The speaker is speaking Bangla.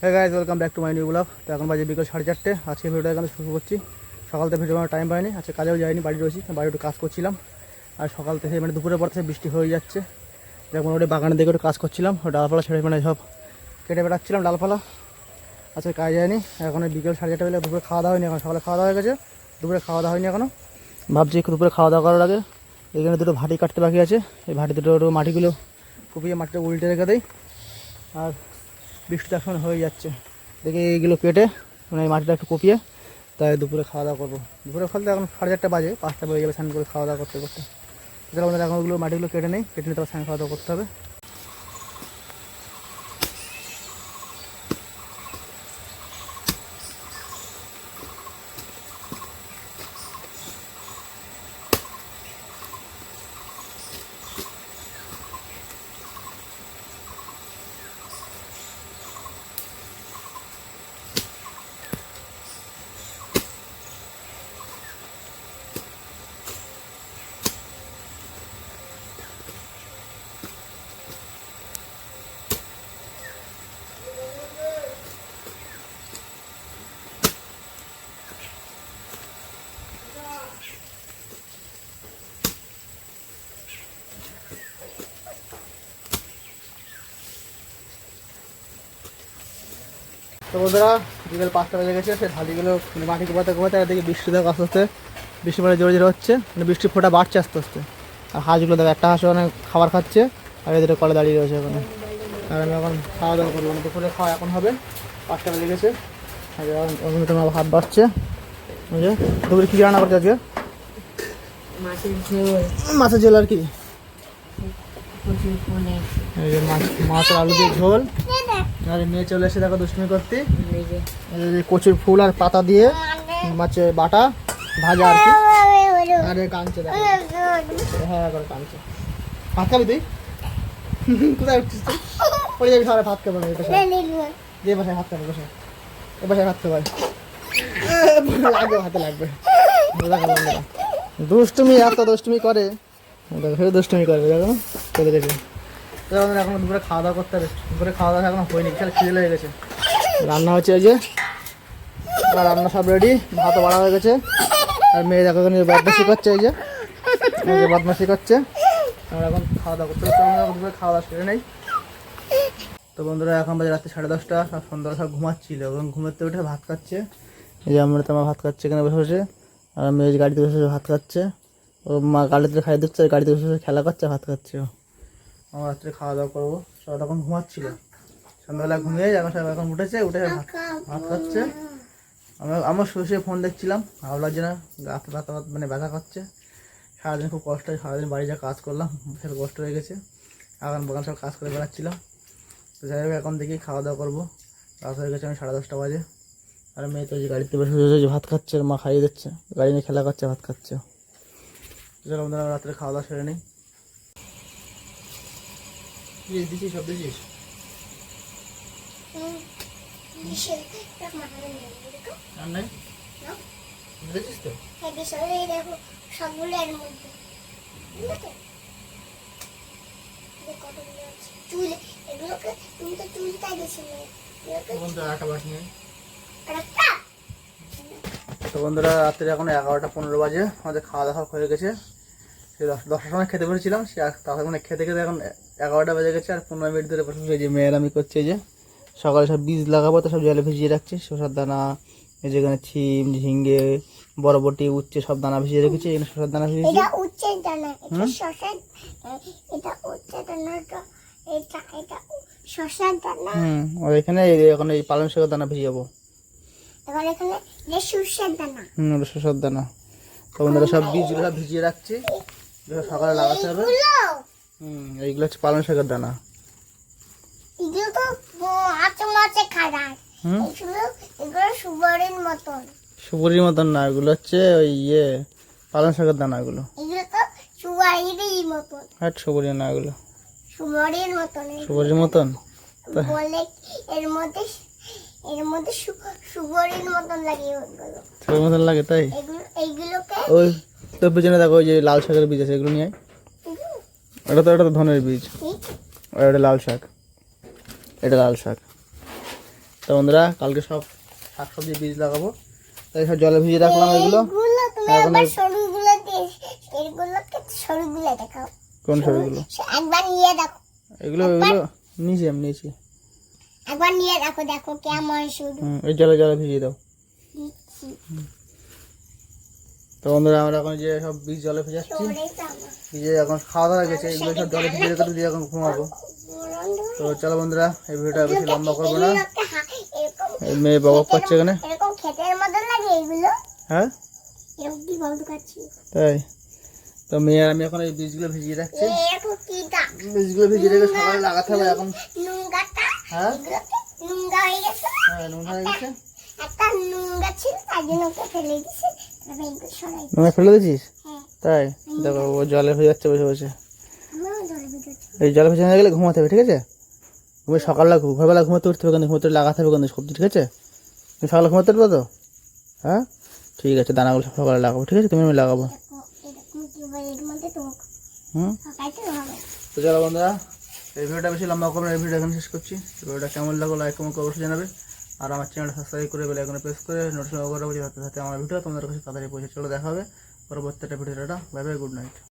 হ্যাঁ guys, welcome back to my new blog. তো এখন বাজে বিকেল 4:30। আজকে ভিডিওটা এখানে শুরু করছি। সকাল থেকে ভিডিও টাইম পাইনি, আজকে কাজেও যাইনি, বাড়ি রয়েছি, বাড়ি একটু কাজ করছিলাম। আর সকাল থেকে মানে দুপুরের পর থেকে বৃষ্টি হয়ে যাচ্ছে। যেমন ওটা বাগানের দিকে একটু কাজ করছিলাম, ডালপালা ছেড়ে মানে সব কেটে বেড়াচ্ছিলাম ডালপালা। আজকে কাজ যায়নি। এখন বিকেল 4:30 বেলা দুপুরে খাওয়া দাওয়া হয়নি, এখন সকালে খাওয়া দাওয়া হয়ে গেছে, দুপুরে খাওয়া দাওয়া হয়নি এখনও। ভাবছি একটু দুপুরে খাওয়া দাওয়া করার আগে এখানে দুটো ভাটি কাটতে বাকি আছে, এই ভাটি দুটো মাটিগুলো কুপিয়ে মাটিটা উল্টে রেখে দেয়। আর বৃষ্টিটা এখন হয়ে যাচ্ছে দেখে এইগুলো কেটে মানে এই মাটিটা একটু কপিয়ে তাই দুপুরে খাওয়া দাওয়া করবো। দুপুরে ফলতে এখন 4:30 বাজে, 5টা বেজে যাবে স্নান করে খাওয়া দাওয়া করতে করতে। তাহলে আমাদের এখন ওগুলো মাটিগুলো কেটে নেই, কেটে নিয়ে তারপর স্নান খাওয়া দাওয়া করতে হবে। তো বন্ধুরা, বিকেল 5টা বেজে গেছে, সেই ঢালিগুলো মাটি কোপাতে কোপাতে দেখি বৃষ্টি দেখো আস্তে আস্তে বৃষ্টি মানে জোরে জোরে হচ্ছে, মানে বৃষ্টির ফোঁটা বাড়ছে আস্তে আস্তে। আর হাঁসগুলো দেখো, একটা হাঁস অনেক খাবার খাচ্ছে আর এদের কলে দাঁড়িয়ে রয়েছে ওখানে। আর আমি এখন খাওয়া দাওয়া করবো, মানে দুপুরে খাওয়া এখন হবে, 5টা বেজে গেছে। আর এখন তোমার হাত বাড়ছে। বুঝলে দুপুরে কী রান্না করছে আজকে? মাছের ঝোল আর কি, এই যে মাছের আলু দিয়ে ঝোল। আর মেয়ে চলে এসে দেখো দুষ্টুমি করতে, কচুর ফুল আর পাতা দিয়ে মাছের বাটা ভাজা আর কি। আরে কাঁদছে দেখো, হ্যাঁ করে কাঁদছে। ভাত খাবি তুই? কোথায় উঠছিস তুই? পড়ে যাবি, খাবার ভাত খাবো না। যে বাসায় ভাত খাবো, বসে এ বাসায় ভাত খাবার লাগবে, হাতে লাগবে। দুষ্টুমি এত দুষ্টুমি করে, দেখো দুষ্টুমি করবে, দেখো চলে গেছে। এখন দুপুরে খাওয়া দাওয়া করতে হবে, দুপুরে খাওয়া দাওয়া এখন হয়নি, বিশাল খিদে লেগে গেছে। রান্না হচ্ছে ওই যে, রান্না সব রেডি, ভাতও বাড়া হয়ে গেছে। আর মেয়ে দেখো এখানে বদমাশি করছে, এই যে বদমাশি করছে। আমরা এখন খাওয়া দাওয়া করতে হচ্ছে, আমরা দুপুরে খাওয়া দাওয়া সেরে নেই। তো বন্ধুরা, এখন বাজে রাত্রি 10:30, সব সন্ধ্যাবেলা সব ঘুমাচ্ছিল, এবং ঘুমাতে উঠে ভাত খাচ্ছে। এই যে আমরা তোমার ভাত খাচ্ছে এখানে বসে বসে, আর মেয়ে গাড়িতে বসে ভাত খাচ্ছে। ও মা গাড়িতে খাইয়ে দিচ্ছে, গাড়িতে বসে বসে খেলা করছে, ভাত খাচ্ছে। আমার রাত্রে খাওয়া দাওয়া করবো, সব তখন ঘুমাচ্ছিল, সন্ধ্যাবেলা ঘুমিয়ে এখন সব এখন উঠেছে, উঠে ভাত খাচ্ছে। আমার শুয়ে ফোন দেখছিলাম, ভালো লাগছে না, ব্যথা মানে ব্যথা খাচ্ছে। সারাদিন খুব কষ্ট হয়, সারাদিন বাড়ি যা কাজ করলাম ভীষণ কষ্ট হয়ে গেছে। এখন বাগান সব কাজ করে বেড়াচ্ছিলাম। তো যাই হোক, এখন দেখি খাওয়া দাওয়া করবো। রাত হয়ে গেছে, আমি 10:30 বাজে। আর মেয়ে তো যে গাড়িতে বসে বসে ভাত খাচ্ছে, মা খাইয়ে দিচ্ছে, গাড়ি নিয়ে খেলা করছে, ভাত খাচ্ছে। চলো বন্ধুরা, রাত্রে খাওয়া দাওয়া সেরে নেই। দিছিস সব দিছিস? আর নাই দেখছিস তো? তো বন্ধুরা, রাত্রে এখন 11:15 বাজে, আমাদের খাওয়া দাওয়া হয়ে গেছে। সে 10টার সময় খেতে বসেছিলাম, সে তাহলে মানে খেতে খেতে এখন 11টা বেজে গেছে। আর 15 মিনিট ধরে বসে যে মেয়ের আমি করছে, যে সকালে সব বীজ লাগাবো, তো সব জলে ভিজিয়ে রাখছি। শসার দানা, এই যেখানে ছিম, ঝিঙ্গে, বরবটি, উচ্ছে সব দানা ভিজিয়ে রেখেছি। এখানে শসার দানা ভিজিয়েছি। এটা উচ্ছের দানা, এটা শসার, এটা উচ্ছের দানাটা, এটা শসার দানা। আর এখানে এখন এই পালং শাকের দানা ভিজিয়ে যাবো। এবার এখানে যে সরষের দানা, ওটা শসার দানা। তো বন্ধুরা, সব বীজগুলো সব ভিজিয়ে রাখছি, সকালে লাগাতে হবে। এইগুলো হচ্ছে পালং শাকের দানা। এগুলো তো মাছে মাছে খায়। এগুলো সুপারির মতন। সুপারির মতন না, এগুলো হচ্ছে ওই পালং শাকের দানা। এগুলো তো সুপারিরই মতন। হ্যাঁ, সুপারি না, এগুলো সুপারির মতন। সুপারির মতন বলে এর মধ্যে সুপারির মতন লাগে, ওগুলো সুপারির মতন লাগে। তাই এইগুলোকে ওই তোর পিছনে দেখো, ওই যে লাল শাকের বীজ আছে, এগুলো নিয়ে আয়। এটা তো ধনের বীজ, আর এটা লাল শাক, এটা লাল শাক। তো তো বন্ধুরা কালকে সব শাকসবজি বীজ লাগাবো, তাই সব জলে ভিজিয়ে রাখলাম এগুলো। এগুলো তুমি এখন একবার সরুগুলো দিয়ে এগুলোকে সরুগুলো দেখাও। কোন সবজিগুলো? একবার নিয়ে দেখো, এগুলো নিয়েছি, আমি নিয়েছি। একবার নিয়ে দেখো, দেখো কেমন সরু। এই জলে জলে ভিজিয়ে দাও। দিচ্ছি। তো বন্ধুরা আমরা এখন যে সব বীজ জলে ভিজাচ্ছি, সরে যাও। ভিজে এখন খাওয়া দাওয়া হয়ে গেছে, এগুলো সব জলে ভিজিয়ে রেখে দিয়ে এখন ঘুমাবো। তো চলো বন্ধুরা এই ভিডিওটা বেশি লম্বা করবো না, এই মেয়ে বক করছে এখানে। এরকম ক্ষেতের মতন লাগে এগুলো, হ্যাঁ এরকম কি বলতে পারছি। তাই তো মেয়ে আর আমি এখন এই বীজগুলো ভিজিয়ে রাখছি। এরকম কি দা বীজগুলো ভিজিয়ে রেখে সকালে লাগাতে হবে এখন। নুঙ্গাটা, হ্যাঁ এগুলোকে নুঙ্গা হয়ে গেছে। হ্যাঁ নুন হয়ে গেছে। একটা নুঙ্গা ছিল, তাই জন্য ওকে ফেলে দিছে। তবে এগুলো সরাই দিই। নুন ফেলে দিয়েছিস? হ্যাঁ, তাই দেখো ও জলে ভিজাচ্ছে বসে বসে। আমিও জলে ভিজেছি। এই জলে ভিজানো হয়ে গেলে ঘুমাতে হবে, ঠিক আছে? তুমি সকালবেলা ভোরবেলা ঘুমাতে উঠতে হবে, কিন্তু ঘুমাতে লাগাতে হবে কিন্তু সবজি, ঠিক আছে? তুমি সকালে ঘুমাতে পারবে তো? হ্যাঁ ঠিক আছে, দানাগুলো সব সকালে লাগাবো, ঠিক আছে? তুমি আমি লাগাবো। এরকম কি বলে এর মধ্যে তো হুম সকাইতে হবে। তো চলো বন্ধুরা এই ভিডিওটা বেশি লম্বা করবো না, এই ভিডিও এখানে শেষ করছি। ভিডিওটা কেমন লাগলো লাইক কমেন্ট করে অবশ্যই জানাবে, আর আমার চ্যানেলটা সাবস্ক্রাইব করে বেল আইকনে প্রেস করে নোটিফিকেশন করে রাখবে, যাতে আমার ভিডিও তোমাদের কাছে তাড়াতাড়ি পৌঁছে। চলো দেখা হবে পরবর্তী একটা ভিডিওটা। Bye bye, good night.